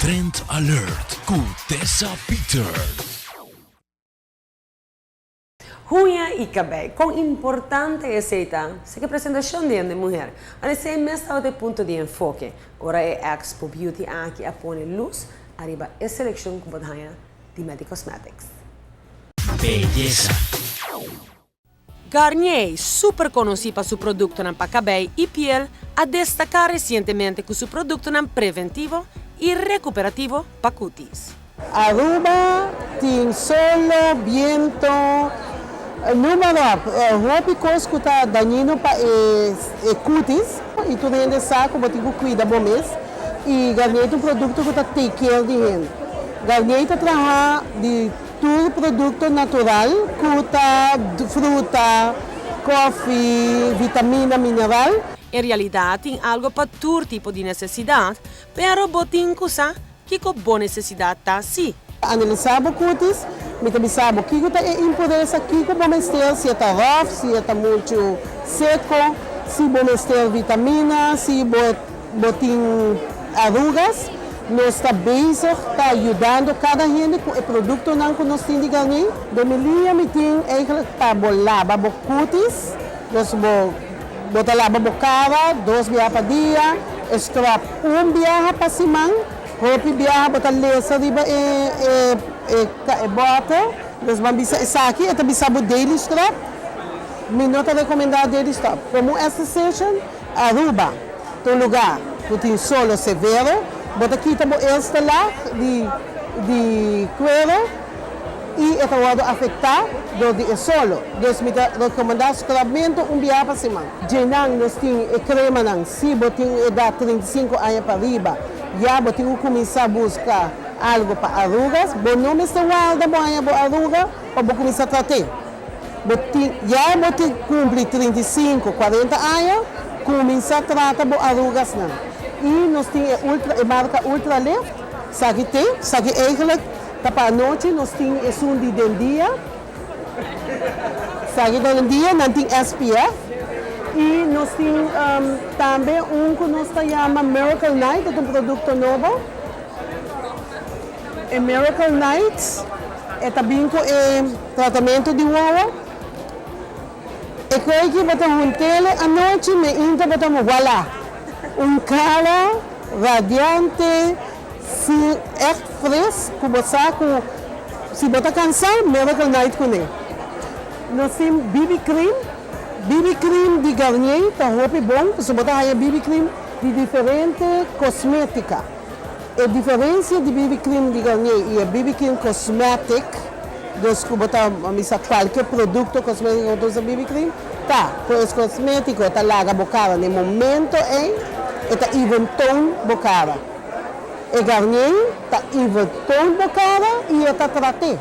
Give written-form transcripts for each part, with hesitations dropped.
Trend Alert com Tessa Peters. Unha e cabelo, com importante receita, se que apresentação de mulher, esse é mesmo de ponto de enfoque. Ora é Expo Beauty aqui a pôr luz, arriba a seleção com botanha de Medi Cosmetics. Beleza. Garnier, super conhecido por seu produto para cabelo e pele, a destacar recentemente com seu produto preventivo e recuperativo para cutis. Aruba tem sol, vento, roupa que está daninho para cutis e tudo ainda sabe como tem que cuidar bom mês e Garnier é um produto que está take care de gente. Garnier está trabalhando de todo produto natural, fruta, coffee, vitamina, mineral. Em realidade, tem algo para todo tipo de necessidade, pero botin coisa que com boa necessidade está sim. Analisamos o cutis, mas sabemos que é impureza, que vamos ter, se está rough, se está muito seco, se vamos ter vitamina, se botin arrugas. Nós está basic, está ajudando cada gente com o produto não que nós temos de ganhar. De melia, me tem eigenlijk para lavar o cutis, nós botar lavar a cara, 2 vezes por dia, scrub 1 vez para semana, roupa viaja, botar lesa riba e bota, nós vamos isso aqui, é também o daily scrub, minuto recomendado daily scrub. Como essa session, Aruba, tem lugar que tem solo severo, bota aqui também esta lá de cuero e é pode afetar do solo. Nós me recomendamos escravamento 1 vez por semana. Genang nós temos crema não, se botem idade 35 anos para riba, já botem começar a buscar algo para arrugas, bom não me está guarda boa para arruga, para começar a tratar. Já botem cumprir 35, 40 anos, começar a tratar para arrugas não. E nós temos a marca Ultra Lift, sabe eigenlijk para a noite nós temos um de dia, sabe de dia não tem SPF e nós temos também que nós chama Miracle Night, é um produto novo. E Miracle Night é também com tratamento de uva. E creio que botamos tele à noite, mas ainda botamos voilà. Cara radiante, se é fresco, se você cansar, Miracle Night com ele. Nós temos BB Cream de Garnier, tá roupa bom, se você tem BB Cream de diferente cosmética. A diferença de BB Cream de Garnier e a BB Cream Cosmetic, dos que você qualquer produto cosmético que usa BB Cream, tá, com esse cosmético, tá larga a boca no momento, está even tom bocara. E Garnier está even tom bocara e está tratado.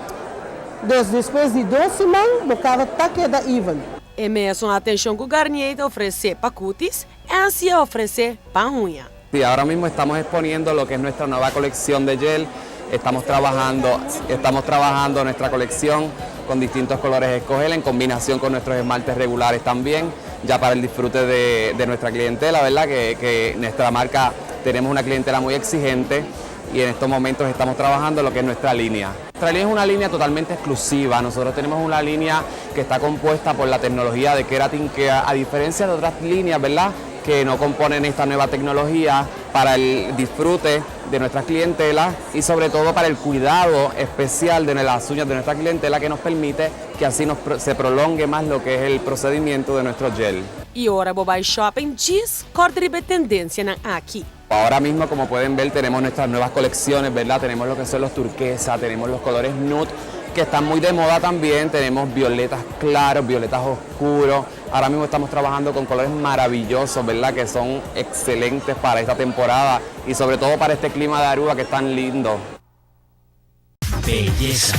Depois de 2 semanas, bocara está queda even. E mesmo a atenção que o Garnier oferece para cutis, é assim oferecer para unha. Sí, ahora mismo estamos exponiendo lo que es nuestra nueva colección de gel. Estamos trabajando nuestra colección con distintos colores escoger en combinación con nuestros esmaltes regulares también, ya para el disfrute de nuestra clientela, ¿verdad? Que nuestra marca tenemos una clientela muy exigente y en estos momentos estamos trabajando lo que es nuestra línea. Nuestra línea es una línea totalmente exclusiva. Nosotros tenemos una línea que está compuesta por la tecnología de Keratin, que a diferencia de otras líneas, ¿verdad?, que no componen esta nueva tecnología para el disfrute de nuestras clientelas y sobre todo para el cuidado especial de las uñas de nuestra clientela, que nos permite que así se prolongue más lo que es el procedimiento de nuestro gel. Y ahora Bobai Shopping diz qual é tendencia aquí. Ahora mismo, como pueden ver, tenemos nuestras nuevas colecciones, ¿verdad? Tenemos lo que son los turquesa, tenemos los colores nude, que están muy de moda también, tenemos violetas claros, violetas oscuros. Ahora mismo estamos trabajando con colores maravillosos, ¿verdad?, que son excelentes para esta temporada y sobre todo para este clima de Aruba que es tan lindo. Belleza.